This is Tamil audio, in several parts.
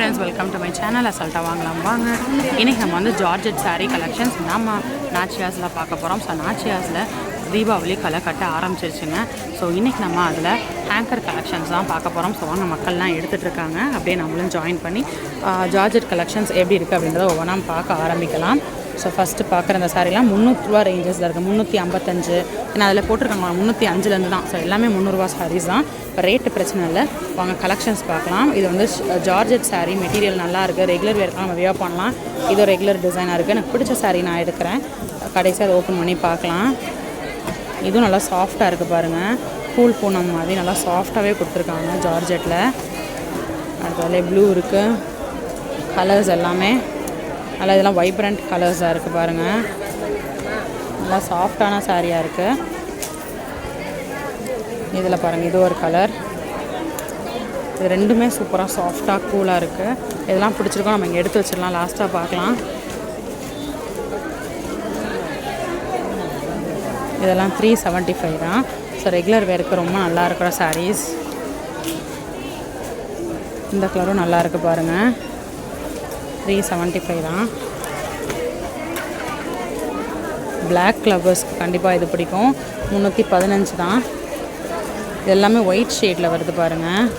friends, welcome to my channel. அசால்ட்டாக வாங்கலாம் வாங்க. இன்றைக்கி நம்ம வந்து ஜார்ஜெட் சாரீ கலெக்ஷன்ஸ் நம்ம நாச்சியாஸில் பார்க்க போகிறோம். ஸோ நாச்சியாஸில் தீபாவளி களை கட்ட ஆரம்பிச்சிருச்சுங்க. ஸோ இன்றைக்கி நம்ம அதில் ஹேங்கர் கலெக்ஷன்ஸ் தான் பார்க்க போகிறோம். ஸோ வாங்க மக்கள்லாம் எடுத்துகிட்ருக்காங்க. அப்படியே நம்மளும் ஜாயின் பண்ணி ஜார்ஜெட் கலெக்ஷன்ஸ் எப்படி இருக்குது அப்படின்றத ஒவ்வொன்றா பார்க்க ஆரம்பிக்கலாம். ஸோ ஃபஸ்ட்டு பார்க்குற அந்த சாரீலாம் 300 ரூபா ரேஞ்சஸில் இருக்குது. 355 ஏன்னா அதில் போட்டிருக்காங்க 305லேருந்து தான். ஸோ எல்லாமே 300 ரூபா சாரீஸ் தான். இப்போ ரேட்டு பிரச்சனை இல்லை. வாங்க கலெக்ஷன்ஸ் பார்க்கலாம். இது வந்து ஜார்ஜெட் சாரீ, மெட்டீரியல் நல்லா இருக்குது. ரெகுலர் வேர்க்கலாம் நம்ம வியர் பண்ணலாம். இது ரெகுலர் டிசைனாக இருக்குது. எனக்கு பிடிச்ச சாரீ நான் எடுக்கிறேன். கடைசியாக அதை ஓப்பன் பண்ணி பார்க்கலாம். இதுவும் நல்லா சாஃப்டாக இருக்குது பாருங்கள். கூல் பூனம் மாதிரி நல்லா சாஃப்டாகவே கொடுத்துருக்காங்க ஜார்ஜெட்டில். அடுத்ததுலேயே ப்ளூ இருக்குது. கலர்ஸ் எல்லாமே நல்லா இதெல்லாம் வைப்ரண்ட் கலர்ஸாக இருக்குது பாருங்கள். நல்லா சாஃப்டான சாரியாக இருக்குது. இதில் பாருங்கள், இது ஒரு கலர். இது ரெண்டுமே சூப்பராக சாஃப்டாக கூலாக இருக்குது. இதெல்லாம் பிடிச்சிருக்கோம், நம்ம இங்கே எடுத்து வச்சிடலாம். லாஸ்ட்டாக பார்க்கலாம். இதெல்லாம் 375 தான். ஸோ ரெகுலர் வேருக்கு ரொம்ப நல்லா இருக்கிற சாரீஸ். இந்த கலரும் நல்லா இருக்குது பாருங்கள். 375 தான். பிளாக் லவர்ஸ்க்கு கண்டிப்பாக இது பிடிக்கும். 315 தான். இது எல்லாமே ஒயிட் ஷேடில் வருது பாருங்கள்.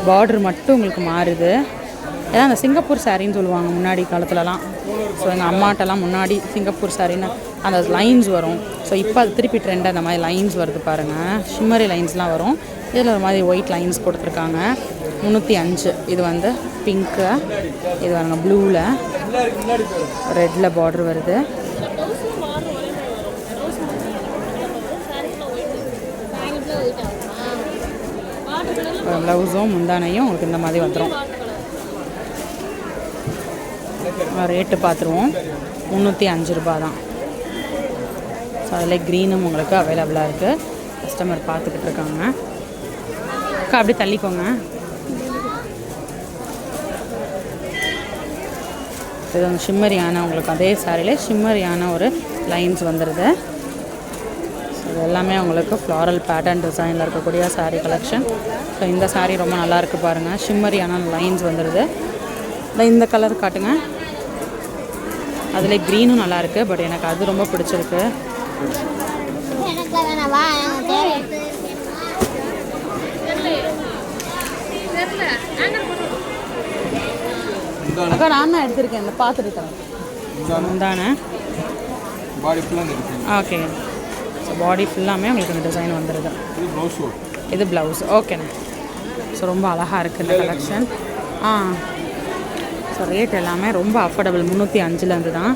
பார்டர் மட்டும் உங்களுக்கு மாறுது. ஏன்னா அந்த சிங்கப்பூர் சாரின்னு சொல்லுவாங்க முன்னாடி காலத்துலலாம். ஸோ எங்கள் அம்மாட்டெல்லாம் முன்னாடி சிங்கப்பூர் சாரின்னு அந்த லைன்ஸ் வரும். ஸோ இப்போ அது திருப்பி ட்ரெண்ட் அந்த மாதிரி லைன்ஸ் வருது பாருங்கள். ஷிம்மரி லைன்ஸ்லாம் வரும். இதில் ஒரு மாதிரி ஒயிட் லைன்ஸ் கொடுத்துருக்காங்க. 305. இது வந்து பிங்க்கு. இது பாருங்க ப்ளூவில் ரெட்டில் பார்டர் வருது. ப்ளவுஸும் முந்தானையும் உங்களுக்கு இந்த மாதிரி வந்துடும். ரேட்டு பார்த்துருவோம். 305 ரூபா தான். ஸோ அதில் க்ரீனும் உங்களுக்கு அவைலபிளாக இருக்குது. கஸ்டமர் பார்த்துக்கிட்டு இருக்காங்க. அக்கா அப்படி தள்ளிக்கோங்க. இது வந்து ஷிம்மரியான உங்களுக்கு அதே சாரியில் ஷிம்மரியான ஒரு லைன்ஸ் வந்துடுது. ஸோ இது எல்லாமே உங்களுக்கு ஃப்ளாரல் பேட்டர்ன் டிசைனில் இருக்கக்கூடிய சாரீ கலெக்ஷன். ஸோ இந்த சாரீ ரொம்ப நல்லா இருக்குது பாருங்கள். ஷிம்மரியான லைன்ஸ் வந்துடுது. இந்த கலர் காட்டுங்க. அதில் க்ரீனும் நல்லா இருக்குது. பட் எனக்கு அது ரொம்ப பிடிச்சிருக்கு. அக்கா நான் தான் எடுத்திருக்கேன். இந்த பார்த்துட்டு தரேன் தானே. ஓகே. ஸோ பாடி ஃபுல்லாமே உங்களுக்கு இந்த டிசைன் வந்துடுது. இது ப்ளவுஸ். ஓகேண்ணே. ஸோ ரொம்ப அழகாக இருக்குது இந்த கலெக்ஷன். ஸோ ரேட் எல்லாமே ரொம்ப அஃபோர்டபுள். 305லேருந்து தான்.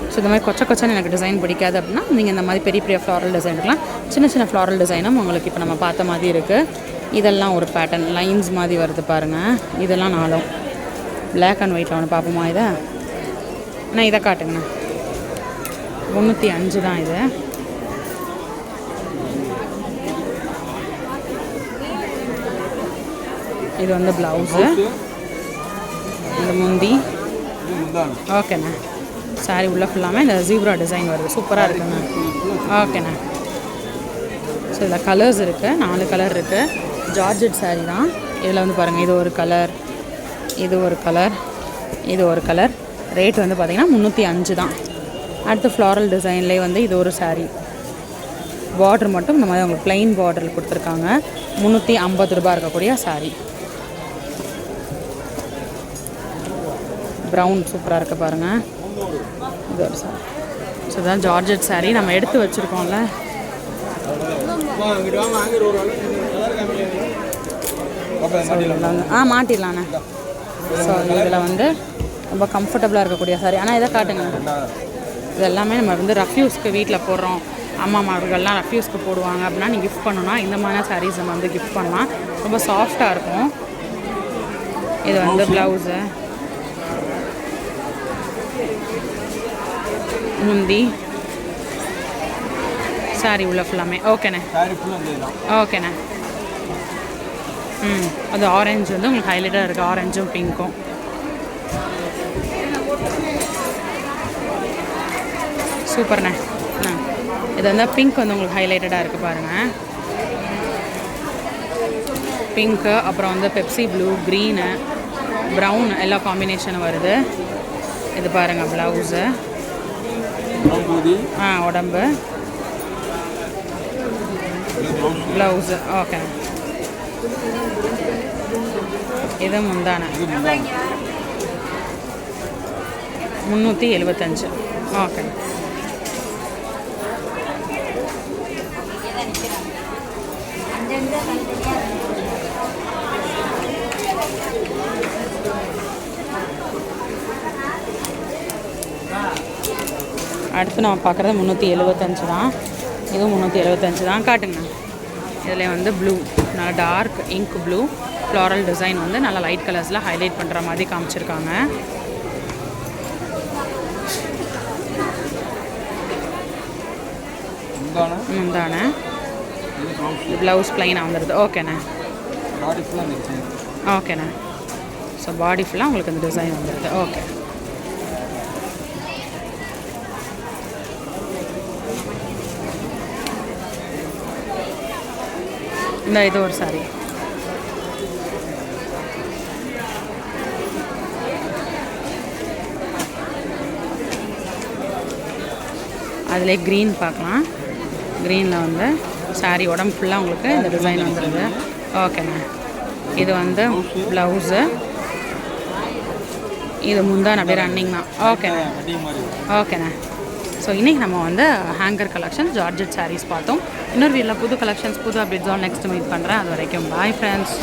ஸோ இந்த மாதிரி கொச்சன்னு எனக்கு டிசைன் பிடிக்காது அப்படின்னா நீங்கள் இந்த மாதிரி பெரிய பெரிய ஃப்ளாரல் டிசைன் இருக்கலாம். சின்ன சின்ன ஃப்ளாரல் டிசைனும் உங்களுக்கு இப்போ நம்ம பார்த்த மாதிரி இருக்குது. இதெல்லாம் ஒரு பேட்டர்ன் லைன்ஸ் மாதிரி வருது பாருங்கள். இதெல்லாம் நாளும் பிளாக் அண்ட் ஒயிட்டில் ஒன்று பார்ப்போமா? இதை அண்ணா இதை காட்டுங்கண்ணா. 305 தான் இது. இது வந்து ப்ளவுஸு, இந்த முந்தி. ஓகேண்ணா. சாரி உள்ள ஃபுல்லாமே இந்த ஜீப்ரா டிசைன் வருது. சூப்பராக இருக்குண்ணா. ஓகேண்ணா. ஸோ இதில் கலர்ஸ் இருக்குது. 4 கலர் இருக்குது. ஜார்ஜெட் சாரீ தான். இதில் வந்து பாருங்கள், இது ஒரு கலர், இது ஒரு கலர், இது ஒரு கலர். ரேட் வந்து பார்த்திங்கன்னா 305 தான். அடுத்து ஃப்ளாரல் டிசைன்லேயே வந்து இது ஒரு சாரீ. பார்டர் மட்டும் இந்த மாதிரி உங்களுக்கு ப்ளைன் பார்டரில் கொடுத்துருக்காங்க. 350 ரூபா இருக்கக்கூடிய சாரீ. ப்ரௌன் சூப்பராக இருக்குது பாருங்கள். இது ஒரு சாரி. ஸோ இதுதான் ஜார்ஜெட் சாரீ நம்ம எடுத்து வச்சுருக்கோம்ல. மாட்டிடலாண்ணே. ஸோ இதில் வந்து ரொம்ப கம்ஃபர்டபுளாக இருக்கக்கூடிய சாரி. ஆனால் இதை காட்டுங்க. இது எல்லாமே நம்ம வந்து ரஃப்யூஸ்க்கு வீட்டில் போடுறோம். அம்மாமார்கள்லாம் ரஃப்யூஸ்க்கு போடுவாங்க அப்படின்னா நீங்கள் கிஃப்ட் பண்ணணும். இந்த மாதிரி சாரீஸ் நம்ம வந்து கிஃப்ட் பண்ணலாம். ரொம்ப சாஃப்டாக இருக்கும். இது வந்து ப்ளவுஸு, முந்தி, சாரி உள்ள ஃபுல்லாமே. ஓகேண்ணே. ஓகேண்ணே. அது ஆரஞ்சு வந்து உங்களுக்கு ஹைலைட்டாக இருக்குது. ஆரஞ்சும் பிங்க்கும். சூப்பர்ண்ணே. இது வந்து பிங்க் வந்து உங்களுக்கு ஹைலைட்டடாக இருக்குது பாருங்கள். பிங்க்கு, அப்புறம் வந்து பெப்சி ப்ளூ, க்ரீனு, ப்ரௌன் எல்லா காம்பினேஷனும் வருது. இது பாருங்கள் ப்ளவுஸு, உடம்பு, ப்ளவுஸு. ஓகே, இது முந்தான 375. ஓகே, அடுத்து நம்ம பார்க்குறது 375 தான். இதுவும் 375 தான். காட்டுங்க. இதில் வந்து ப்ளூ, நல்லா dark ink blue floral design வந்து நல்லா லைட் கலர்ஸில் ஹைலைட் பண்ணுற மாதிரி காமிச்சிருக்காங்க. முந்தான ப்ளவுஸ் ப்ளைனாக வந்துடுது. ஓகேண்ணே, ஓகேண்ணே. ஸோ பாடி ஃபுல்லாக உங்களுக்கு இந்த டிசைன் வந்துடுது. ஓகே, இந்த இது ஒரு சாரி. அதிலே க்ரீன் பார்க்கலாம். க்ரீனில் வந்து சாரி உடம்பு ஃபுல்லாக உங்களுக்கு இந்த டிசைன் வந்துடுது. ஓகேண்ணே, இது வந்து ப்ளவுஸு, இது முந்தான அப்படியே ரன்னிங் தான். ஓகேண்ணே, ஓகேண்ணே. ஸோ இன்றைக்கி நம்ம வந்து ஹேங்கர் கலெக்ஷன் ஜார்ஜெட் சாரீஸ் பார்த்தோம். இன்னொரு வீட்டில் புது கலெக்ஷன்ஸ் புது அப்டேட்ஸோட நெக்ஸ்ட் மீட் பண்ணுறேன். அது வரைக்கும் பாய் ஃப்ரெண்ட்ஸ்.